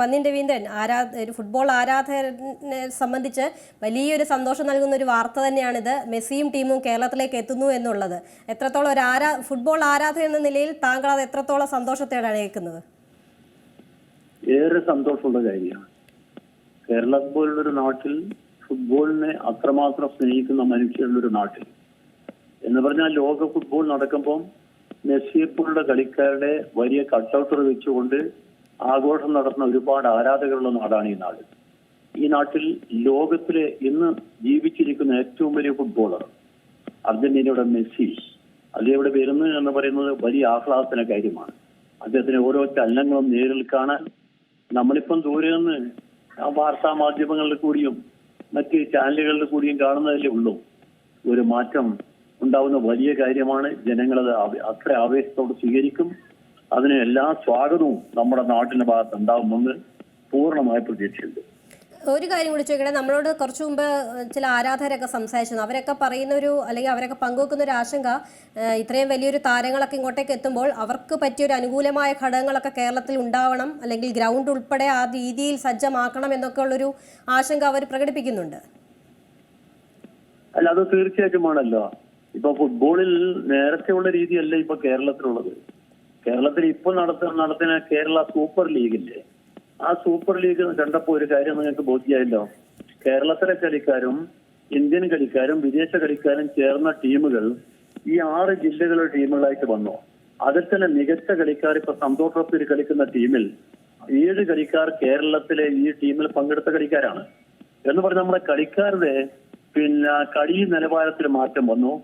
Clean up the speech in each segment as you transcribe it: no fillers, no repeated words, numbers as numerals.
പന്ന്യൻ രവീന്ദ്രൻ ഒരു ഫുട്ബോൾ ആരാധകരെ സംബന്ധിച്ച് വലിയൊരു സന്തോഷം നൽകുന്ന ഒരു വാർത്ത തന്നെയാണിത്. മെസ്സിയും ടീമും കേരളത്തിലേക്ക് എത്തുന്നു എന്നുള്ളത്. എത്രത്തോളം ഒരു ഫുട്ബോൾ ആരാധകൻ എന്ന നിലയിൽ താങ്കൾ അത് എത്രത്തോളം സന്തോഷത്തോടെയാണ് കേൾക്കുന്നത്? ഏറെ സന്തോഷമുള്ള കാര്യമാണ്. കേരളം പോലുള്ളൊരു നാട്ടിൽ ഫുട്ബോളിനെ അത്രമാത്രം സ്നേഹിക്കുന്ന മനുഷ്യരുള്ളൊരു നാട്ടിൽ എന്ന് പറഞ്ഞാൽ ലോക ഫുട്ബോൾ നടക്കുമ്പോൾ മെസ്സിയെപ്പോലുള്ള കളിക്കാരുടെ വലിയ കട്ടൗട്ടർ വെച്ചുകൊണ്ട് ആഘോഷം നടത്തുന്ന ഒരുപാട് ആരാധകരുള്ള നാടാണ് ഈ നാട്. ഈ നാട്ടിൽ ലോകത്തിലെ ഇന്ന് ജീവിച്ചിരിക്കുന്ന ഏറ്റവും വലിയ ഫുട്ബോളർ അർജന്റീനയുടെ മെസ്സി, അദ്ദേഹം വരുന്നു എന്ന് പറയുന്നത് വലിയ ആഹ്ലാദത്തിന്റെ കാര്യമാണ്. അദ്ദേഹത്തിന് ഓരോ ചലനങ്ങളും നേരിൽ കാണാൻ നമ്മളിപ്പം ദൂരെ നിന്ന് വാർത്താ മാധ്യമങ്ങളിൽ കൂടിയും മറ്റ് ചാനലുകളിൽ കൂടിയും കാണുന്നതല്ലേ ഉള്ളൂ. ഒരു മാറ്റം ഉണ്ടാവുന്ന വലിയ കാര്യമാണ്. ജനങ്ങളത് അത്ര ആവേശത്തോട് സ്വീകരിക്കും. അതിന് എല്ലാ സ്വാഗതവും നമ്മുടെ നാട്ടിന്റെ ഭാഗത്ത് ഉണ്ടാവുമെന്ന് പൂർണ്ണമായ പ്രതീക്ഷയുണ്ട്. ഒരു കാര്യം കൂടി ചോദിക്കട്ടെ, നമ്മളോട് കുറച്ചു മുമ്പ് ചില ആരാധകരൊക്കെ സംസാരിച്ചു. അവരൊക്കെ പറയുന്ന അല്ലെങ്കിൽ അവരൊക്കെ പങ്കുവെക്കുന്ന ഒരു ആശങ്ക, ഇത്രയും വലിയൊരു താരങ്ങളൊക്കെ ഇങ്ങോട്ടേക്ക് എത്തുമ്പോൾ അവർക്ക് പറ്റിയൊരു അനുകൂലമായ ഘടകങ്ങളൊക്കെ കേരളത്തിൽ ഉണ്ടാവണം, അല്ലെങ്കിൽ ഗ്രൗണ്ട് ഉൾപ്പെടെ ആ രീതിയിൽ സജ്ജമാക്കണം എന്നൊക്കെ ഉള്ളൊരു ആശങ്ക അവർ പ്രകടിപ്പിക്കുന്നുണ്ട്. അല്ല, അത് തീർച്ചയായിട്ടുമാണല്ലോ. ഇപ്പൊ ഫുട്ബോളിൽ നേരത്തെ ഉള്ള രീതിയല്ല ഇപ്പൊ കേരളത്തിലുള്ളത്. കേരളത്തിൽ ഇപ്പൊ നടത്തുന്ന കേരള സൂപ്പർ ലീഗില്ലേ, ആ സൂപ്പർ ലീഗ് കണ്ടപ്പോ ഒരു കാര്യം നിങ്ങൾക്ക് ബോധ്യമായല്ലോ. കേരളത്തിലെ കളിക്കാരും ഇന്ത്യൻ കളിക്കാരും വിദേശ കളിക്കാരും ചേർന്ന ടീമുകൾ ഈ 6 ജില്ലകളുടെ ടീമുകളായിട്ട് വന്നു. അതിൽ തന്നെ മികച്ച കളിക്കാർ ഇപ്പൊ സന്തോഷ് ട്രോഫിയിൽ കളിക്കുന്ന ടീമിൽ 7 കളിക്കാർ കേരളത്തിലെ ഈ ടീമിൽ പങ്കെടുത്ത കളിക്കാരാണ്. എന്ന് പറഞ്ഞാൽ നമ്മുടെ കളിക്കാരുടെ കളി നിലവാരത്തിൽ മാറ്റം വന്നു.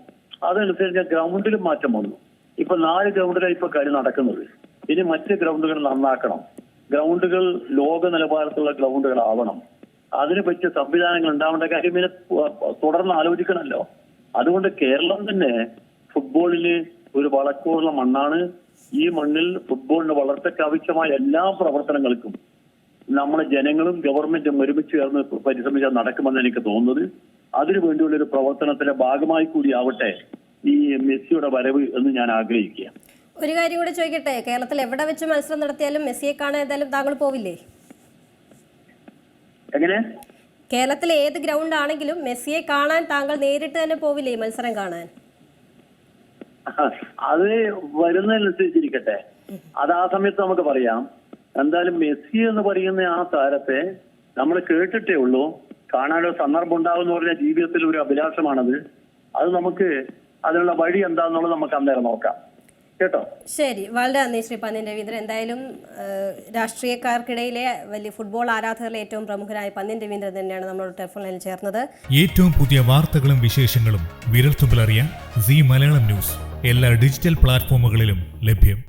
അതനുസരിച്ച് ഗ്രൗണ്ടിലും മാറ്റം വന്നു. ഇപ്പൊ 4 ഗ്രൗണ്ടിലാണ് ഇപ്പൊ കളി നടക്കുന്നത്. ഇനി മറ്റ് ഗ്രൗണ്ടുകൾ നന്നാക്കണം. ഗ്രൗണ്ടുകൾ ലോക നിലവാരത്തിലുള്ള ഗ്രൗണ്ടുകളാവണം. അതിന് പറ്റിയ സംവിധാനങ്ങൾ ഉണ്ടാവേണ്ട കാര്യം ഇതിനെ തുടർന്ന് ആലോചിക്കണമല്ലോ. അതുകൊണ്ട് കേരളം തന്നെ ഫുട്ബോളിന് ഒരു വളക്കൂറുള്ള മണ്ണാണ്. ഈ മണ്ണിൽ ഫുട്ബോളിന്റെ വളർച്ചയ്ക്ക് ആവശ്യമായ എല്ലാ പ്രവർത്തനങ്ങൾക്കും നമ്മുടെ ജനങ്ങളും ഗവൺമെന്റും ഒരുമിച്ച് ചേർന്ന് പരിശ്രമിച്ചാൽ നടക്കുമെന്ന് എനിക്ക് തോന്നുന്നത്. അതിനു വേണ്ടിയുള്ള ഒരു പ്രവർത്തനത്തിന്റെ ഭാഗമായി കൂടി ആവട്ടെ ഈ മെസ്സിയുടെ വരവ് എന്ന് ഞാൻ ആഗ്രഹിക്കുക. ഒരു കാര്യം കൂടി ചോദിക്കട്ടെ, കേരളത്തിൽ എവിടെ വെച്ച് മത്സരം നടത്തിയാലും മെസ്സിയെ കാണാൻ ഏതായാലും താങ്കൾ പോവില്ലേ? എങ്ങനെ? കേരളത്തിലെ ഏത് ഗ്രൗണ്ട് ആണെങ്കിലും മെസ്സിയെ കാണാൻ താങ്കൾ നേരിട്ട് തന്നെ പോവില്ലേ മത്സരം കാണാൻ? അത് വരുന്നതനുസരിച്ചിരിക്കട്ടെ. അത് ആ സമയത്ത് നമുക്ക് പറയാം. എന്തായാലും മെസ്സി എന്ന് പറയുന്ന ആ താരത്തെ നമ്മൾ കേട്ടിട്ടേ ഉള്ളൂ. കാണാനൊരു സന്ദർഭം ഉണ്ടാവും എന്ന് പറഞ്ഞാൽ ജീവിതത്തിൽ ഒരു അഭിലാഷമാണത്. അത് നമുക്ക് അതിനുള്ള വഴി എന്താണെന്നുള്ളത് നമുക്ക് അന്നേരം നോക്കാം കേട്ടോ. ശരി, വളരെ നന്ദി ശ്രീ പന്ന്യൻ രവീന്ദ്രൻ. എന്തായാലും രാഷ്ട്രീയക്കാർക്കിടയിലെ വലിയ ഫുട്ബോൾ ആരാധകരിലെ ഏറ്റവും പ്രമുഖരായ പന്ന്യൻ രവീന്ദ്രൻ തന്നെയാണ് നമ്മളോട് ടെലിഫോൺ ലൈനിൽ ചേർന്നത്. ഏറ്റവും പുതിയ വാർത്തകളും വിശേഷങ്ങളും വിരൽത്തുമ്പിലറിയാൻ സീ മലയാളം ന്യൂസ് എല്ലാ ഡിജിറ്റൽ പ്ലാറ്റ്ഫോമുകളിലും ലഭ്യം.